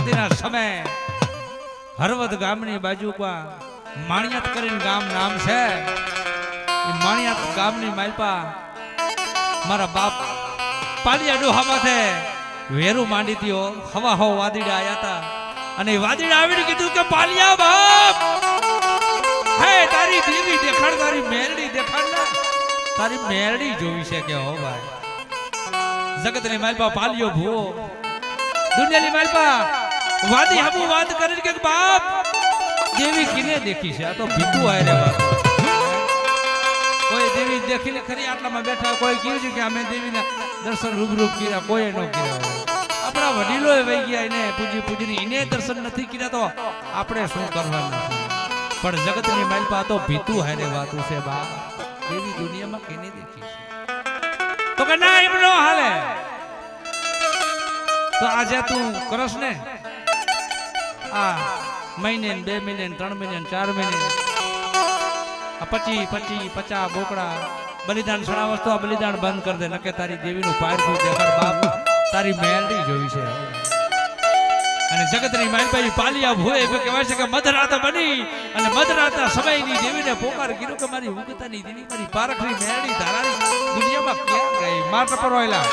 પ્રગતિના સમય હરવદ ગામની બાજુમાં માણિયાત કરીને ગામ નામ છે. એ માણિયાત ગામની માલપા મારા બાપ પાલિયા ડોહા માથે વેરું માંડી દીઓ. હવા હો વાદીડા આયા હતા અને વાદીડા આવીને કીધું કે પાલિયા બાપ હે તારી દેવી દેખાડ, તારી મેરડી દેખાડ ના, તારી મેરડી જોવી છે કે હો ભાઈ. જગતની માલપા પાલિયો ભૂવો દુનિયાની માલપા વાદી હબુ વાત કરીને કે બાપ દેવી કિને દેખી છે? આ તો ભીતું આય રે વાત. કોઈ દેવી દેખીને ખરી આટલામાં બેઠા, કોઈ કહ્યું છે કે અમે દેવીના દર્શન રૂબરૂ કર્યા, કોઈ ન કર્યા. આપણા વડીલોએ વહી ગયા, એને પૂજી પૂજીને એને દર્શન નથી કર્યા તો આપણે શું કરવાનું? પણ જગતની માલપા તો ભીતું હારે વાતું છે બા. દેવી દુનિયામાં કેને દેખી છે? તો કે ના એમ નો હાલે. તો આજે તું કરસ ને આ મહિને 2 મહિને 3 મહિને 4 મહિને 25 બોકડા બલિદાન સણાવસ તો આ બલિદાન બંધ કરી દે. નકે તારી દેવીનું પારખું દેખાડ બાપ, તારી મેલડી જોઈ છે. અને જગતની માલપાઈ પાલિયા ભોય એ કહેવાય છે કે મધરાતા બની અને મધરાતા સમયની દેવીને પોકાર કર્યો કે મારી ઉગતાની દેવી, મારી પારખની મેલડી ધારાની દુનિયામાં ક્યાં ગઈ? માટ પર હોયલા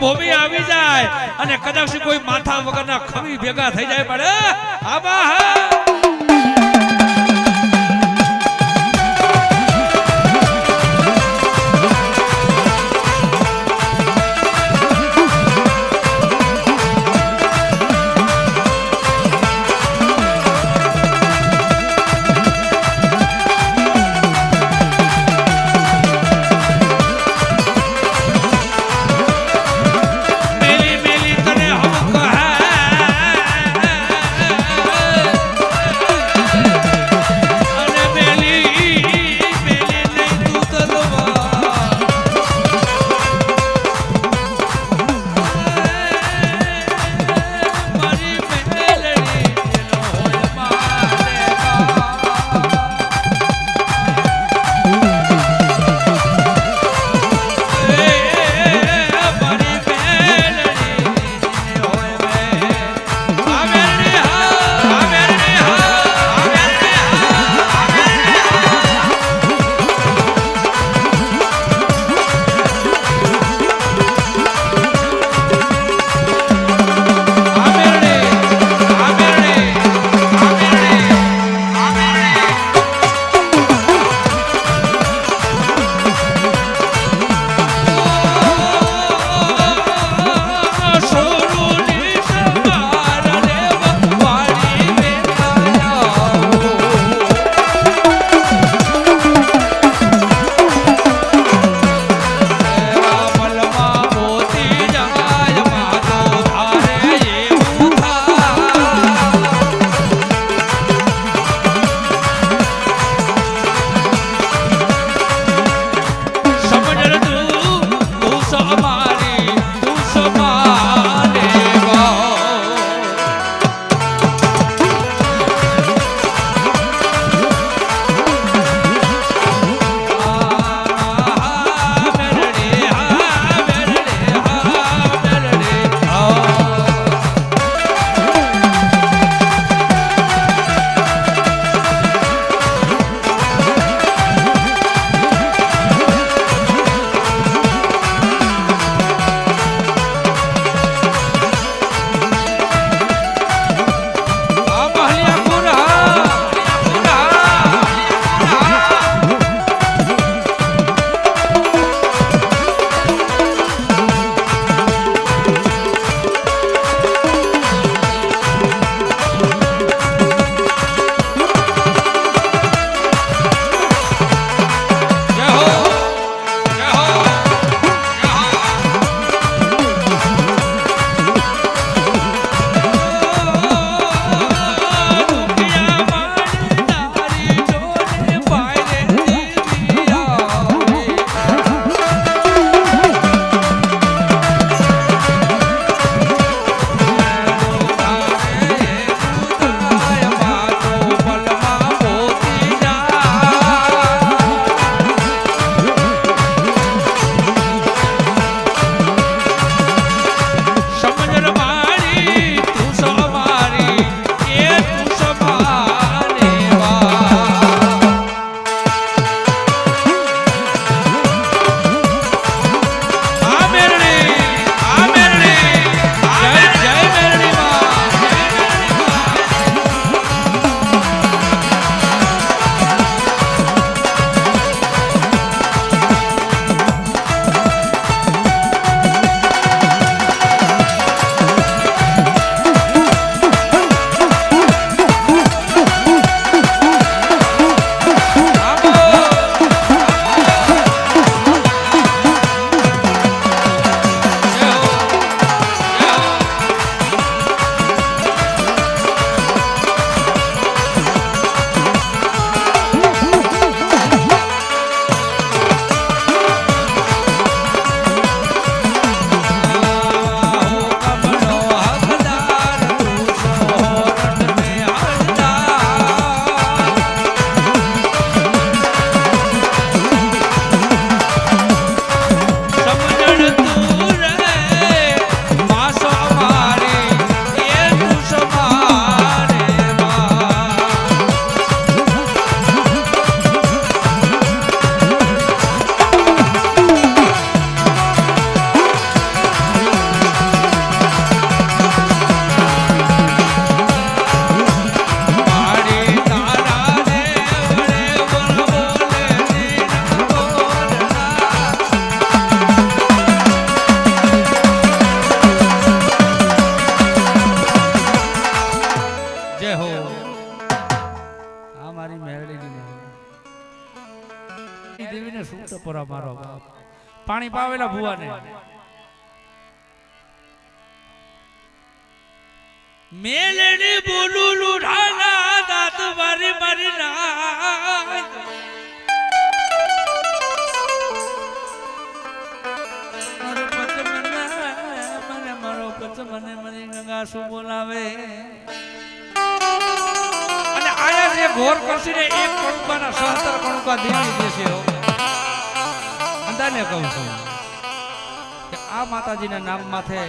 ભૂમિ આવી જાય અને કદાચ કોઈ માથા વગરના ખવી ભેગા થઈ જાય પડે આબા. ટપોરા મારો બાપ પાણી પાવેલા ભુવાને મેલડી બોલું લુઢાના દાંત મારી મારી ના મને મને ગંગા શું બોલાવે અને આયા જે ઘોર કરશે ને એક કણુકાના 70 કણુકા દેવી દેશે અંદાને કહું છું કે આ માતાજીના નામ માથે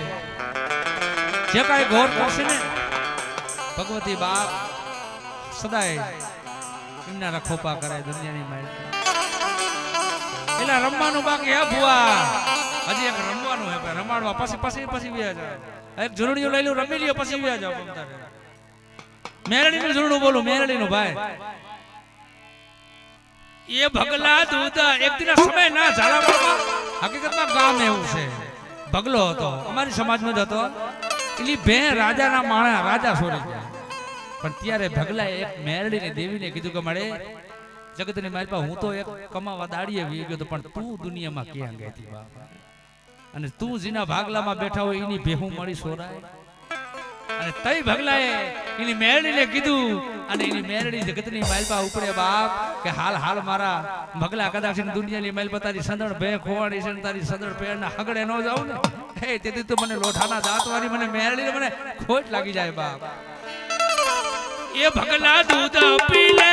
જે કાંઈ ઘોર કરશે ને ભગવતી બાપ સદાય એમના રખોપા કરે દુનિયાની માય એલા રમવાનું બાકી હે ભુવા હજી એક રમવાનું હે રમાડવા પછી વ્યા જાય એક ઝુરડીઓ લઈ લો રમી લ્યો પછી વ્યા જાવ તમતારે મેરડીનું ઝુરડું બોલું મેરડીનું ભાઈ એ ભગલા દૂધ એક દિન સમય ના ઝાલાવાડમાં હકીકતમાં ગામ એવું છે ભગલો હતો અમારી સમાજનો જ હતો એલી બે રાજાના માણા રાજા સોરી ગયા પણ ત્યારે ભગલાએ એક મેરડીની દેવીને કીધું કે મળે જગતની મારી પાસે હું તો એક કમાવા દાડીએ વી ગયો પણ તું દુનિયામાં ક્યાં ગઈ હતી બાપા અને તું જીના ભાગલામાં બેઠા હોય એની ભેહું મળી સોરાય અને તઈ ભગલાએ એની મેરડીને કીધું અને એની મેરડી જગતની માલપા ઉપડે બાપ કે હાલ મારા ભગલા કદાચ દુનિયાની માલપા તારી સંદણ ભે ખોવાડી છે તારી સંદણ પેરના હગડે ન જાવ ને હે તેથી તો મને લોઠાના દાંત વાળી મને મેરડીને મને ખોટ લાગી જાય બાપ એ ભગલા દૂધ પી લે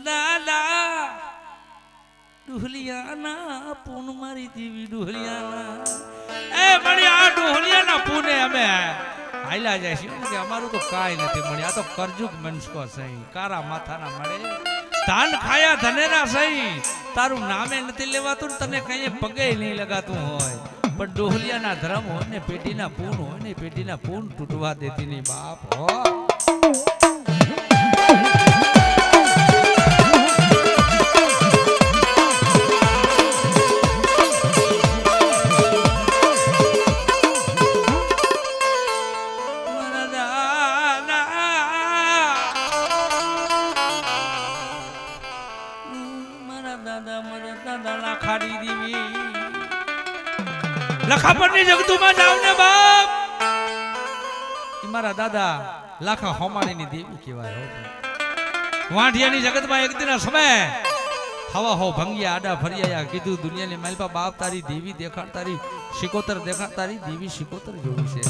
દાદા ડુહલિયાના પૂન મારી દેવી ડુહલિયાના એ મળી આ ડુહલિયાના પૂને અમે હાલ્યા જાય છે કે અમારું તો કાઈ નથી મળી આ તો કરજુક મનસ્કો સહી કારા માથાના મળે ધાન ખાયા ધનેરા સહી તારું નામે નથી લેવાતું તને કઈ પગે નહીં લગાતું હોય પણ ડોહલિયાના ધર્મ હોય ને પેટીના પૂન હોય ને પેટીના પૂન તૂટવા દેતી નહીં બાપ હો લખાપરની જગતુમાં જાવ ને બાપ મારા દાદા લાખા હોમાણીની દેવી કહેવાય વાંઢિયાની જગતમાં એક દિન સમય હવા હો ભંગિયા આડા ફરિયા કીધું દુનિયાની માલપા બાપ તારી દેવી દેખાડ તારી શિકોતર દેખાડ તારી દેવી શિકોતર જોઈ છે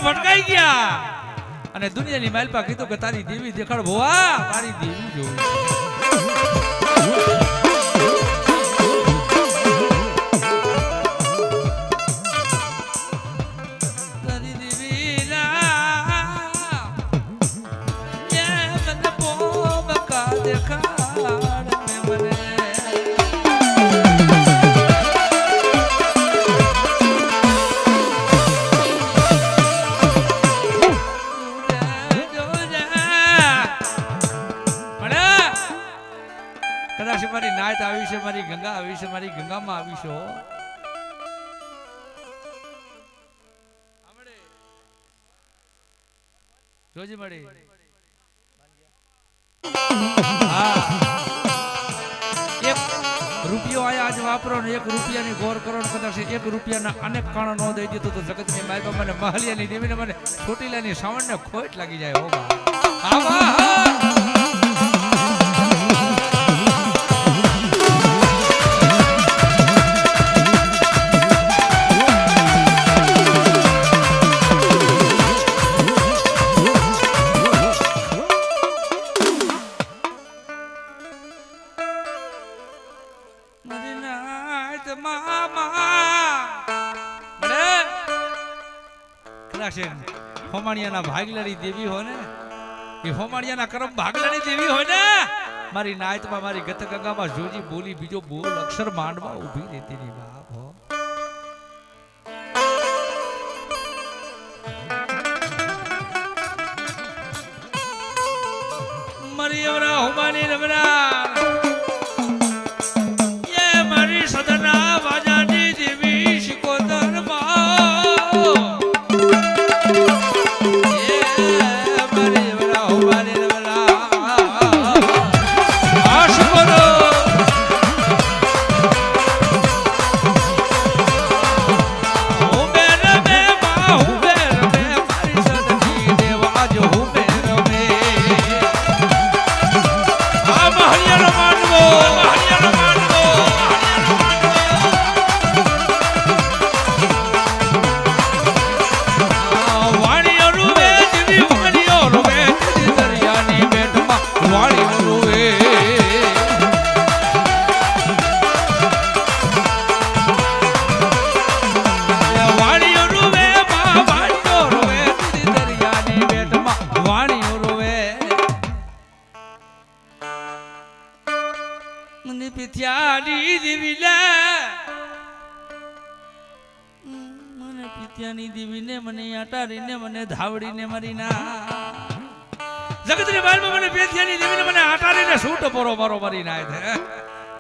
ભટકાઈ ગયા અને દુનિયાની માલપા કીધું કે તારી દેવી દેખાડ ભોવા તારી દેવી જોઈ તારી દેવી ના મને બોબકા દેખાડ મને મારી નાયત આવી છે મારી ગંગા આવી છે મારી ગંગામાં આવી છે જોજી મળી એક રૂપિયો આયા આજ વાપરો ને એક રૂપિયાની ગોર કરો ને કદાચ એક રૂપિયાના અનેક કાણો નો દઈ દીધું તો જગતની માય મને મહલિયાની દેવીને મને છોટીલાની શ્રાવણને ખોટ લાગી જાય હો હોમાણિયાના ભાગલાની દેવી હોય ને એ હોમાણિયાના કરમ ભાગલાની દેવી હોય ને મારી નાયતમાં મારી ગત ગંગામાં જોજી બોલી બીજો બોલ અક્ષર માંડવા ઊભી રહેતી ની બાપ હો મારી અવરા હોમાની રમરા એ મારી સદના વાજાની દેવી શિકોતર દેવીને મને આટારીને મને ધાવડીને મારી ના જગતની બાલમાં મને પેથિયાની દેવીને મને આટારીને સૂટ પોરો મારો મારી ના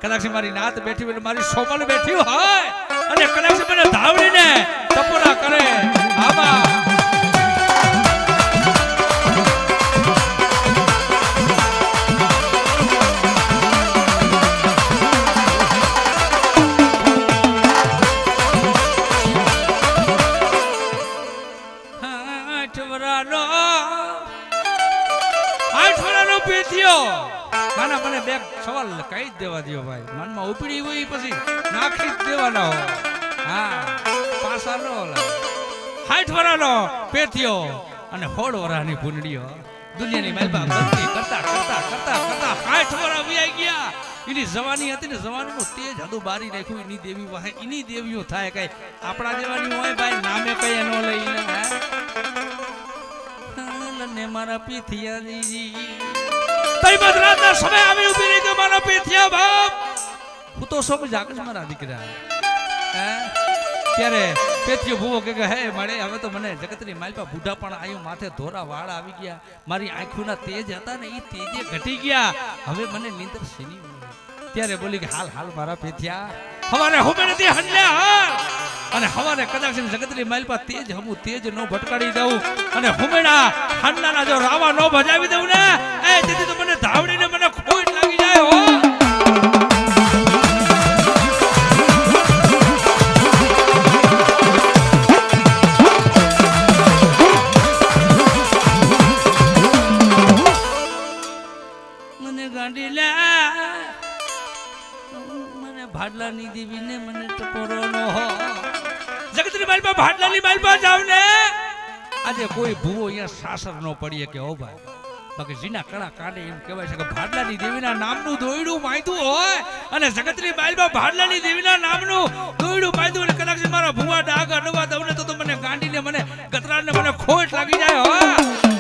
કદાચ મારી નાત બેઠી હોય મારી સોમલ બેઠી હોય અને કદાચ મને ધાવડીને ટપોરા કરે આમાં પીથિયો નાના મને બે સવાલ કઈ જ દેવા દો ભાઈ મનમાં ઉપડી હોય પછી નાખી જ દેવાના હો હા પાસા નો 60 વરાનો પેથિયો અને 16 વરાની ભૂંડીઓ દુનિયાની મહેલબા ગંતી કરતા કરતા કરતા કરતા 60 વરા વ્યાઈ ગયા એની જવાની હતી ને જવાનીનું તેજ હદું બારી નાખ્યું એની દેવી વાહે એની દેવીઓ થાય કઈ આપણા દેવાની હોય ભાઈ નામે કઈ ન લઈને ને મારા પીથિયાજી તૈબત રાતના સમય આવી ઉભી રહી કે મારા પીથિયા બાપ હું તો સબ જાગજ મારા દીકરા હે ત્યારે પેથિયો ભૂવો કે હે મળે હવે તો મને જગતની માલપા બુઢા પણ આયું માથે ધોરા વાળ આવી ગયા મારી આંખોના તેજ હતા ને એ તેજે ઘટી ગયા હવે મને નીંદર સીની ત્યારે બોલી કે હાલ હાલ મારા પેથિયા હવારે હુમેણથી હલ્યા હાલ અને હવારે કદાચ જગતની માલપા તેજ હમું તેજ નો ભટકાડી દઉં અને હુમેણા હાંડાના જો રાવા નો ભજાવી દઉં ને એ તેથી તો મને ધાવડીને મને ખોટ લાગી જાય હો ભાડલાની દેવીને મને ટપોરો નો હો જગતની માલપા ભાડલાની માલપા જાવ ને આજે કોઈ ભૂવો અહીંયા સાસર નો પડીએ કે હો ભાઈ બાકી જીના કળા કાઢે એમ કહેવાય છે કે ભાડલાની દેવીના નામનું દોયડું માંડ્યું હોય અને જગતની માલપા ભાડલાની દેવીના નામનું દોયડું માંડ્યું અને કદાચ મારા ભૂવા ડાગ અડવા દઉં ને તો મને ગાંડીને મને ગતરાને મને ખોટ લાગી જાય હો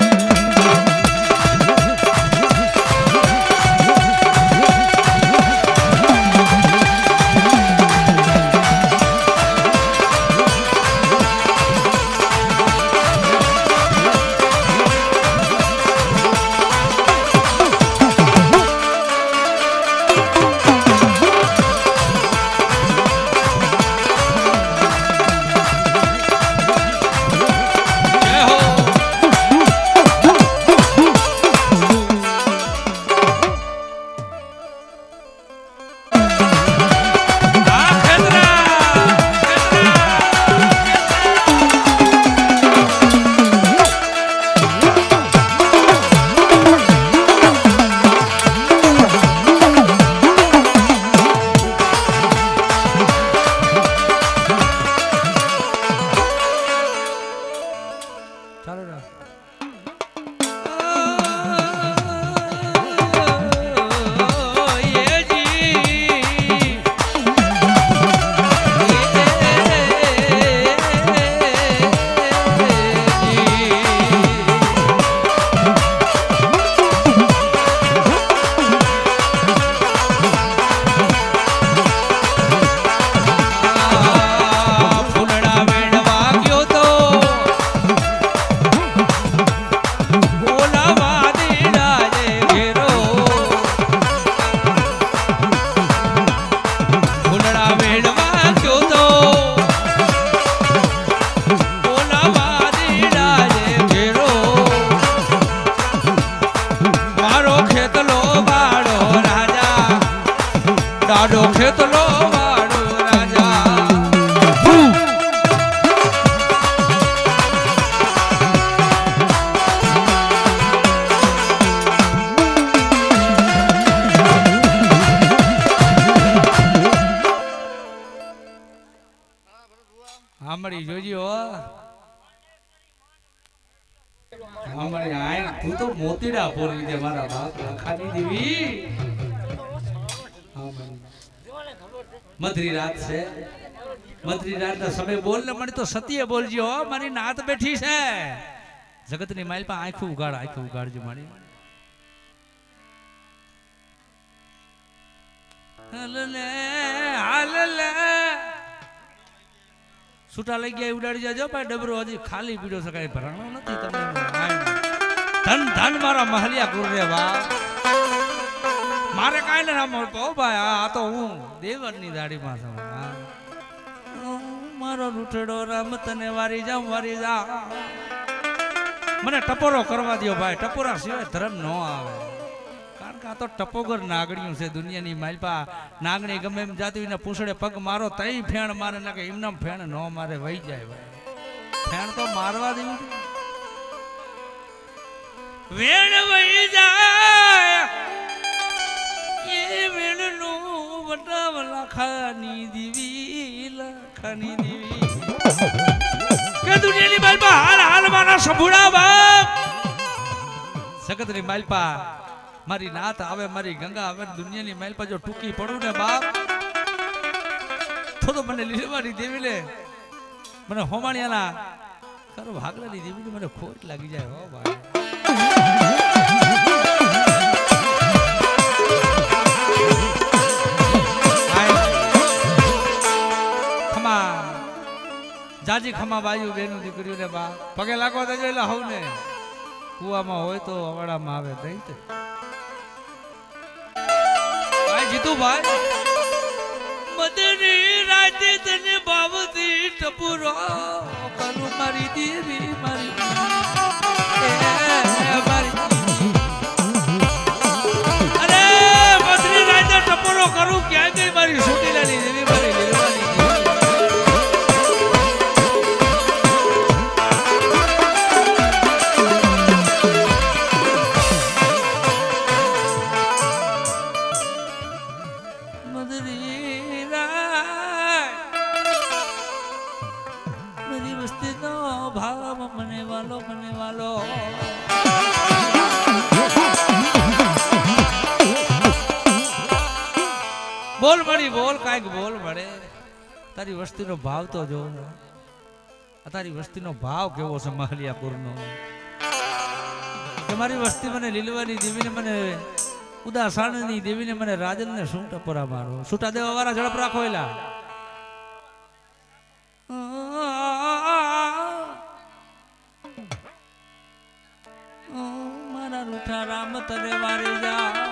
સાંભળી જોજો અમારી આય તું તો મોતીડા પોરી દે મારા બાપ લખાની દેવી મધરી રાત છે મધરી રાતના સમય બોલ ને મને તો સતીએ બોલજો મારી નાત બેઠી છે જગતની માલપા આંખું ઉગાડજો મારી હાલલે છૂટા લઈ ગયા ઉડાડી જાજો પણ ડબરો હજી ખાલી પીડો છે કઈ ભરાણો નથી તમને ધન ધન મારા મહલિયા ગુરરે વા મારે કાઈ ના મળતો ભાઈ આ તો હું દેવરની દાડીમાં છું મારો રૂઠડો રામ તને વારી જા મને ટપોરો કરવા દો ભાઈ ટપોરા સિવાય ધર્મ ન આવે કારણ કે આ તો ટપોગર નાગણીઓ છે દુનિયાની માલપા નાગણી ગમે એમ જાતી ને પૂછડે પગ મારો તઈ ફેણ મારે ના કે એમનામ ફેણ ન મારે વહી જાય ભાઈ ફેણ તો મારવા દેવું વેણ વહી જાય નોખાની દેવી કે દુનિયાની માલપા હાલ હાલ મારા સંભુડા બાપ સગતની માલપા મારી નાથ આવે મારી ગંગા આવે દુનિયાની માલપા જો ટૂંકી પડું ને બાપ તો મને લીલવાની દેવી લે મને હોમાણિયાના કરો ભાગલાની દેવી મને ખોટ લાગી જાય હો ભાઈ જાજી ખમા બાયુ બેનું દીકરીઓને બા પગે લાગો દેજો એટલે હવ ને કુવામાં હોય તો અવાડામાં આવે દઈ તે ભાઈ જીતુ ભાઈ મદની રાતે તને ભાવતી ટપુરો કરું મારી દેવી મારી અરે મદની રાતે ટપુરો કરું ક્યાં ગઈ મારી સુટીલાની દેવી મારી લીલવાની બોલ મળી બોલ કાંઈક બોલ મળે તારી વસ્તીનો ભાવ તો જો તારી વસ્તીનો ભાવ કેવો છે મહલિયાપુરનો તમારી વસ્તી મને લીલવાની દેવીને મને ઉદાસાણની દેવીને મને રાજનને શું ટપોરા મારો છૂટા દેવા વાળા ઝડપ રાખો એલા મારા રૂઠા રામ તને મારી જા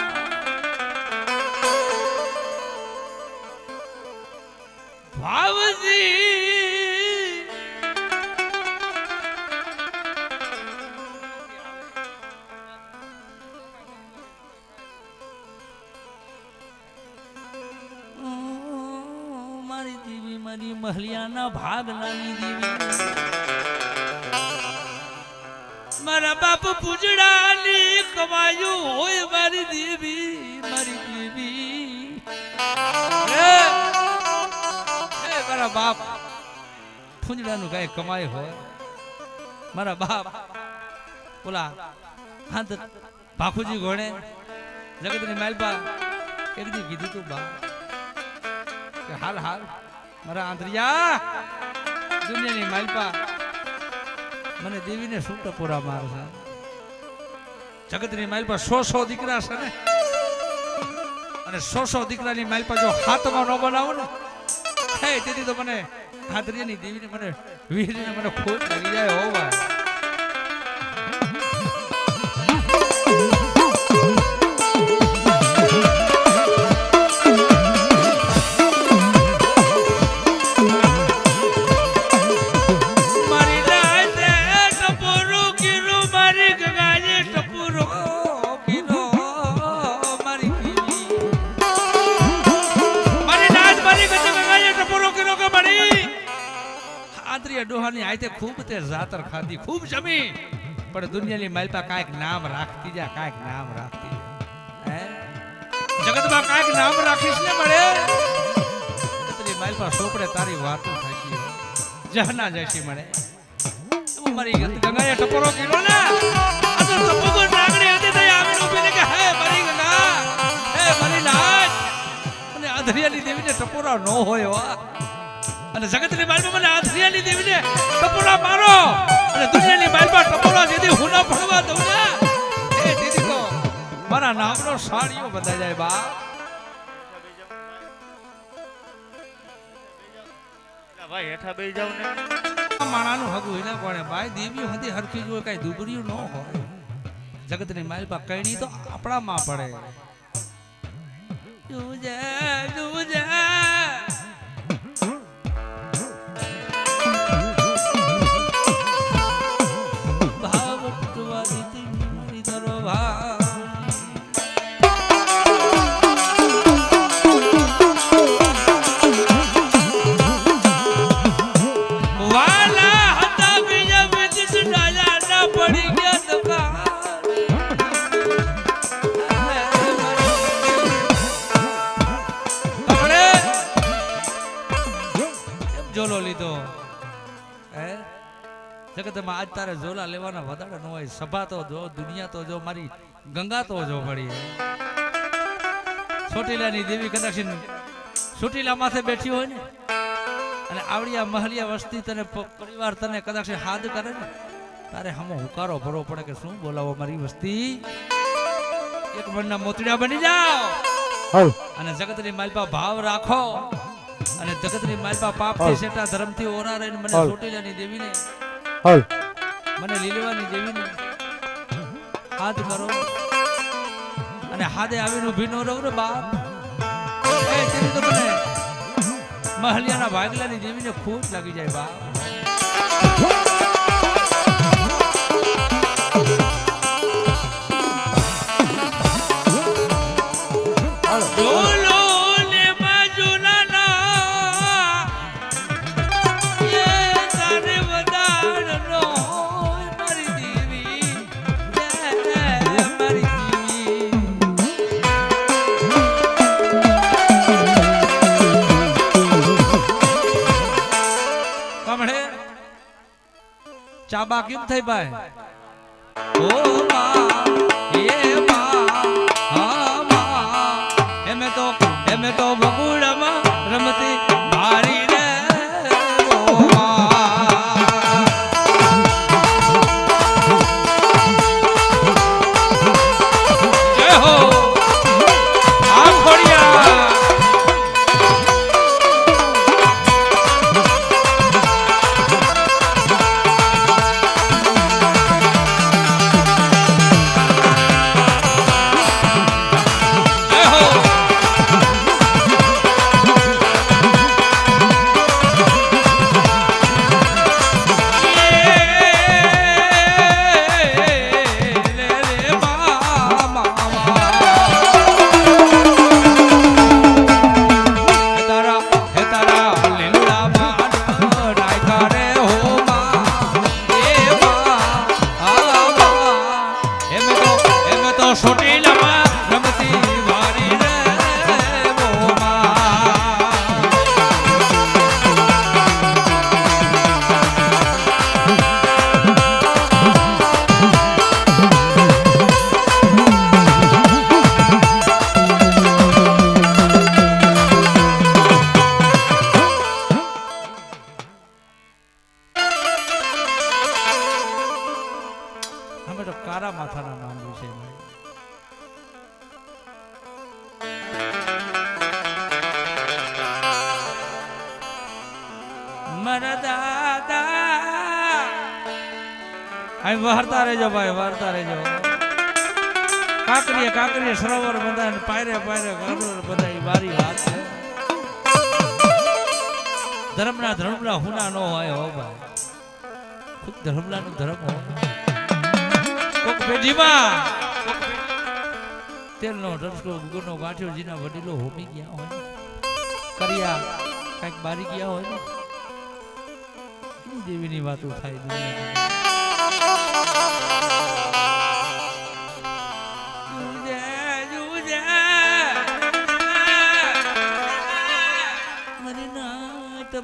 ભાવજી મારી દેવી મારી મહલિયાના ભાગલાની દેવી મારા બાપ પૂજડાની કમાયું હોય મારી દેવી મારી દેવી મારા બાપ ફૂંજડાનું કઈ કમાઈ હોય મારા બાપ ઓલા હાથ ભાખુજી ઘોડે જગતની માલપા એક દી કીધું તું બા કે હાલ હાલ મારા આંતરિયા દુનિયાની માલપા મને દેવીને શું ટપોરા મારશે જગતની માલપા 100 દીકરા છે ને અને 100 દીકરાની માલપા જો હાથમાં ન બનાવો ને તેથી તો મને હાથરિયાની દેવીને મને વીરને મને ખોટ લાગી જાય હો ભાઈ ડોહાની આયતે ખૂબ તે જાતર ખાધી ખૂબ જમી પણ દુનિયાની માલપા કાંઈક નામ રાખતી જા કાંઈક નામ રાખતી હે જગતમાં કાંઈક નામ રાખીશ ને મળે તારી માલપા સોપડે તારી વાતો થશે જહના જશી મળે તું મારી ગંગાએ ટપોરો કીધો ને આ તો ટપોરો નાગણી હતી તે આવીને ઊભી કે હે મારી ગંગા હે મારી નાચ અને અધરિયાની દેવીને ટપોરા ન હોય હો અને જગતની માલપા મને આંધરિયાની દેવીને ટપોરા મારો અને દુનિયાની માલપા ટપોરા જેથી હું ન ભણવા દઉં ને એ દીદી તો મારા નામનો સાડીઓ બધાઈ જાય બા ભાઈ હેઠા બેસી જાવ ને માણાનું હગું એને કોણે ભાઈ દેવીઓ હતી હરખી જો કઈ દુબરીયું ન હોય જગતની માલપા કઈની તો આપણામાં પડે જુજા જગતમાં આજ તારે ઝોલા લેવાના વધારે ન હોય. સભા તો જો, દુનિયા તો જો, મારી ગંગા તો જો પડી. ચોટીલાની દેવી કદાચ ચોટીલા માથે બેઠી હોય ને અને આવડિયા મહલિયા વસ્તી તને પરિવાર તને કદાચ હાદ કરે ને તારે હમો હુકારો ભરવો પડે કે શું બોલાવો મારી વસ્તી, એક મનના મોતડા બની જાઓ અને જગતની માલપા ભાવ રાખો અને જગતની માલપા પાપથી સેટા ધર્મથી ઓરા રહીને મને ચોટીલાની દેવીને મને લીલવાની દેવીને હાથ કરો અને હાથે આવીને ઊભી નો રહું ને બાપ એ તેની તો મને મહલિયાના ભાગલાની દેવીને ખોટ લાગી જાય બાપ. ચાબા કેમ થઈ ભાઈ? ઓ માં એ માં હા માં એમે તો બગુડામાં રમતી મારી રે ઓ માં. જય હો આમ ખોડિયા. કારા માથાના નામ વિશે મારા દાદા અહીં વાર્તા રહેજો ભાઈ, વાર્તા રહેજો. કાકરીએ સરોવર બધા પાયરે ઘર બધા મારી વાત છે. ધર્મના હુના નો હોય હો ભાઈ, ખુદ ધર્મના નું ધર્મ હોય. કોક પેઢીમાં તેલનો ઢસકો ગુગરનો ગાંઠિયો જીના વડીલો હોમી ગયા હોય, કર્યા કઈક બારી ગયા હોય ને એની દેવીની વાતો થાય દુનિયામાં.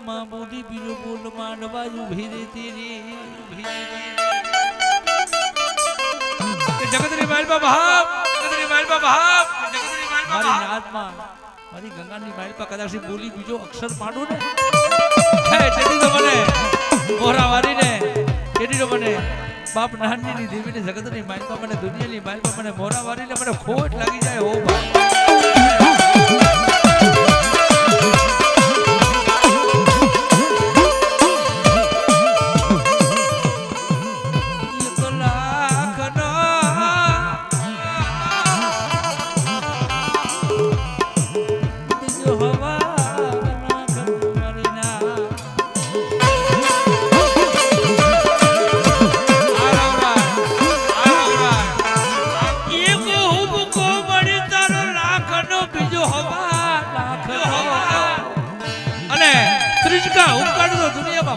માં બોધી બીજો બોલ માં નવાજુ ભીરે તેરી જગતની માલપા ભાવ, જગતની માલપા ભાવ, જગતની માલપા મારી નાદમાં મારી ગંગાની માલપા કદાચ બોલી બીજો અક્ષર પાડું ને હે તેડી તો મને મોરા વારીને તેડી તો મને બાપ નાનની દેવીની જગતની માલપા મને દુનિયાની માલપા મને મોરા વારીને મને ખોટ લાગી જાય હો ભાઈ.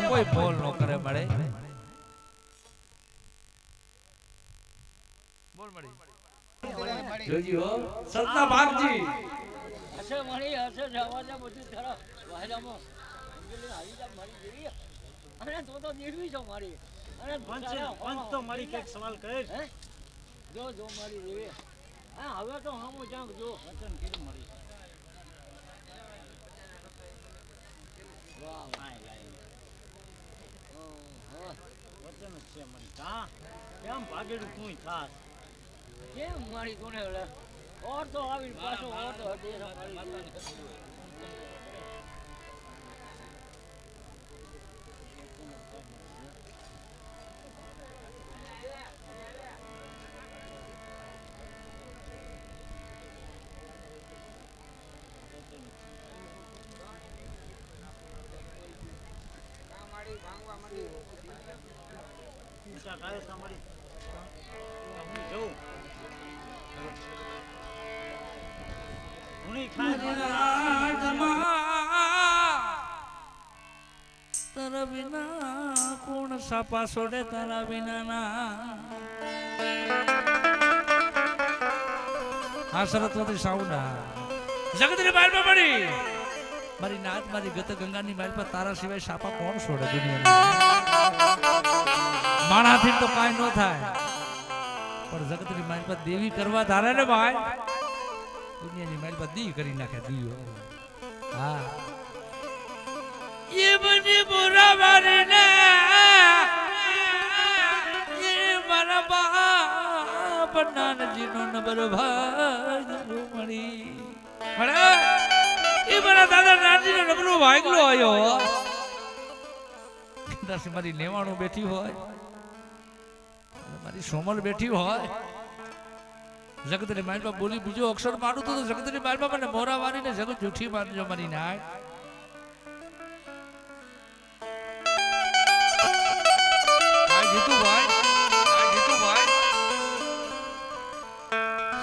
કોઈ બોલ નો કરે મળે બોલ મળી જોજી હો સતના ભાગજી હશે મળી હશે જવાના બધું થરા વાયરામાં અંગલી આવી જા મારી દેવી અને તો નિર્વી છો મારી અરે પંચ તો મારી કઈક સવાલ કર. હે? જો જો મારી જેવી હા હવે તો હમું ચાંક જો વચન કીધું મારી. વાહ હાય લાય. હા વચન જ છે મારી. કા કેમ ભાગેડું તું થાસ? કેમ મારી કોને ઓલે ઓર તો આવી પાછો ઓર તો હજી મારી ઊંચા કાય છે મારી. હું જઉં. હુંય ખાય. તારા વિના કોણ સાપા છોડે તારા વિના ના આ સરસ્વતી સાઉન્ડ જગતની બારમાં પડી મારી નાત મારી ગત ગંગાની માલ પર તારા સિવાય સાપા કોણ છોડે દુનિયામાં માણાથી તો કાંઈ ન થાય પણ જગતની માલ પર દેવી કરવા ધારે ને ભાઈ દુનિયાની માલ પર દી કરી નાખે દીયો હા ये बनी बुरा वारने ये मरा बाप नान जीनो नबर भाई मरी मरा ये मरा दादा नानी નો નબરો વાગલો આયો દસ મારી લેવાણો બેઠી હોય મારી સોમલ બેઠી હોય જગતની માલમાં બોલી બીજો અક્ષર મારું તો જગતની માલમાં મને મોરા વારીને જગત જૂઠી મારજો મારી નાય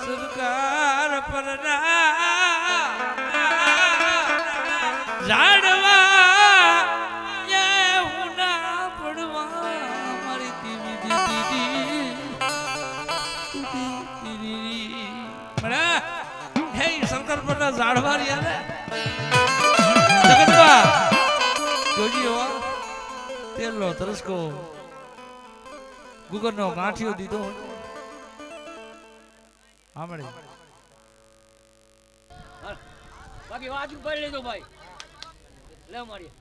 સરકાર પર ઝાડવા હું ના પડવા મારી દીવી દીદી હે સરકાર પર ઝાડવા રહ્યા જગતબા જોજી હો તેલનો તરસકો ગુગરનો ગાંઠિયો દીધો આમળી બાકી વાજુ કરી લીધો ભાઈ લે મારી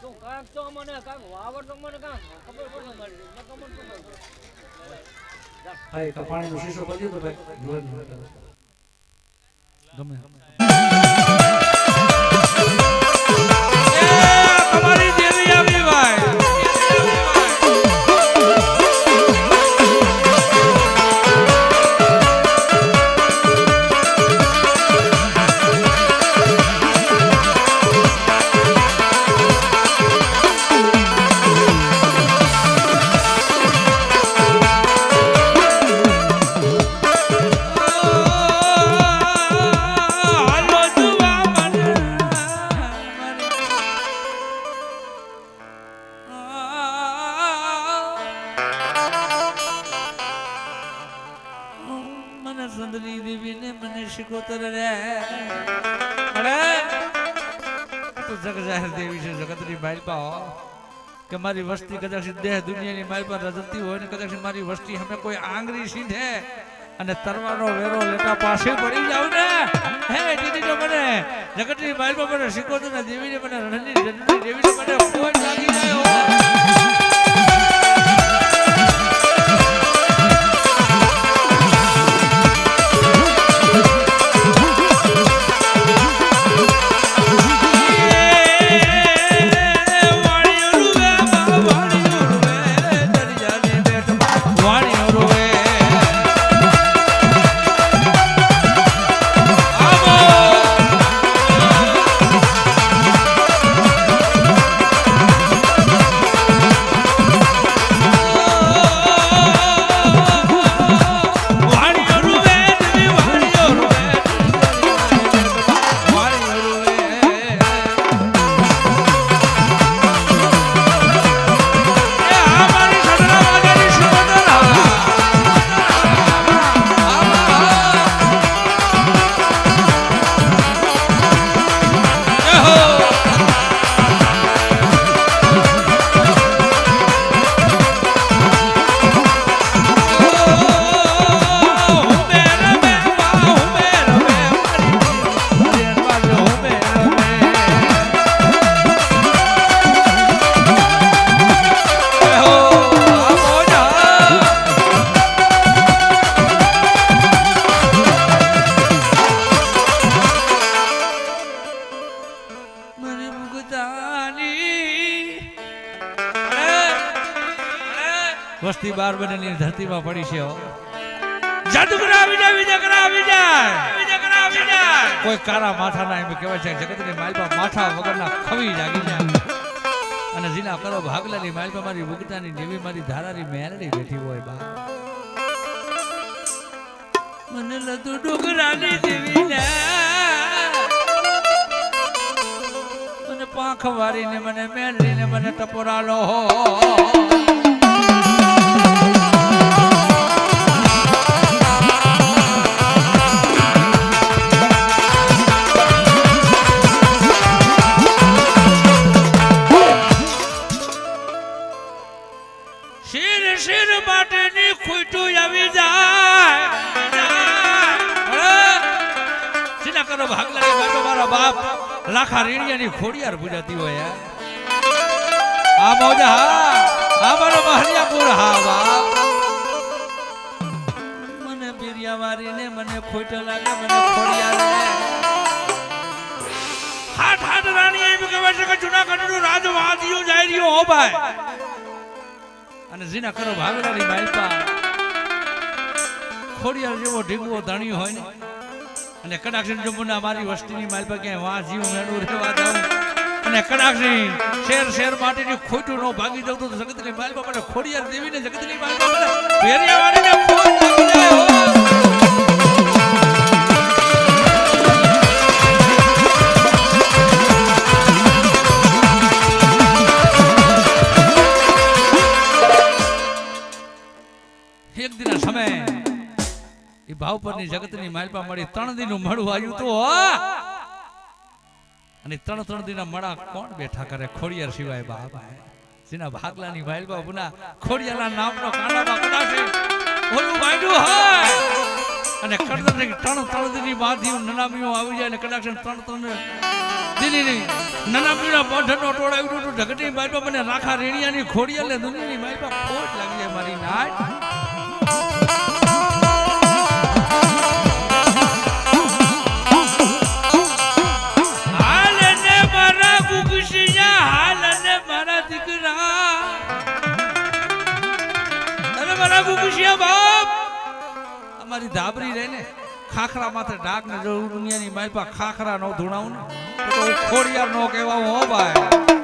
તું કાંક તો મને કાંક વાવર તો મને કાંક ખબર પડે મારી ન ખબર પડે ભાઈ તો પાણીનો શીશો બદલ્યો તો ભાઈ ગમે તમારી દેવી આવી ભાઈ સંદલી દેવીને મને શીખોતર રે અરે તો જગ જાહેર દેવી છે જગતની માલપા કે મારી વસ્તી કદાચ દેહ દુનિયાની માલપા રજતી હોય ને કદાચ મારી વસ્તી અમે કોઈ આંગળી સીધે અને તરવાનો વેરો લેતા પાસે પડી જાવ ને હે દીદી તો મને જગતની માલપા મને શીખોતર દેવીને મને રણની દેવીને મને કોઈ લાગી જાય વસ્તી બાર બનેલી ધરતીમાં પડી છે હો. જાદુગર આવી જાય, વિજયકર આવી જાય, વિજયકર આવી જાય. કોઈ કારા માથાના એમ કહેવાય છે જગતની માલપા માથા વગરના ખવી જાગી જાય. અને જીના કરો ભાગલાની માલપા મારી ઉગતાની દેવી મારી ધારાની મેરડી બેઠી હોય બા. મને લતું ડુગરાની દેવી ને મને પાંખ વારીને મને મેરડીને મને ટપોરાલો હો. શિર માટેની ખૂટું આવી જાય. સીના કરો ભાગલાની બાજુ મારા બાપ લાખા રેડિયાની ખોડિયાર પૂજાતી હોય. હા મોજા હા મારો મહરિયાપુર હા બાપ. મને પીરિયા મારીને મને ખોટ લાગે મને ખોડિયાર હાથ હાથ રાણી એમ કહેવાય છે કે જુનાગઢનું રાજ વાદિયું જાય રહ્યો હો ભાઈ. અને જીના કરો ભાગલાની માલપા ખોડિયાર જેવો ઢીંગવો ધણી હોય ને અને કડાક્ષી જમુના મારી વસ્તીની માલપા ક્યાંય વાં જીવ મેળવું રહેવા દઉં અને કડાક્ષી શેર માટેની ખોટું નો ભાગી દઉં તો જગતની માલપા મને ખોડિયાર દેવીને જગતની માલપા મને ભેરિયા વાળીને ખોટ લાગી જાય હો. એક દિન સમય એ ભાવપરની જગતની માલપા મળી 3 દિનનું મળું આવ્યું તો અને 3 દિનના મળા કોણ બેઠા કરે ખોડિયાર સિવાય બાબા. જેના ભાગલાની માલપા પુના ખોડિયારના નામનો કાંડામાં કડાશે ઓલું બાંધ્યું હોય અને કડદરની 3 દિનની બાંધી નનામીઓ આવી જાય અને કદાચ 3 દિનની નનામીના બાંધનો ટોળાવ્યું તો જગતની માલપા મને રાખા રેણિયાની ખોડિયાર ને દુનિયાની માલપા ખોટ લાગી જાય મારી નાય. અમારી ધાબરી રહે ને ખાખરા માથે ડાક ને જો દુનિયાની માલપા ખાખરા નો ધૂણાવું ને તો ખોડિયાર નો કહેવા હો ભાઈ.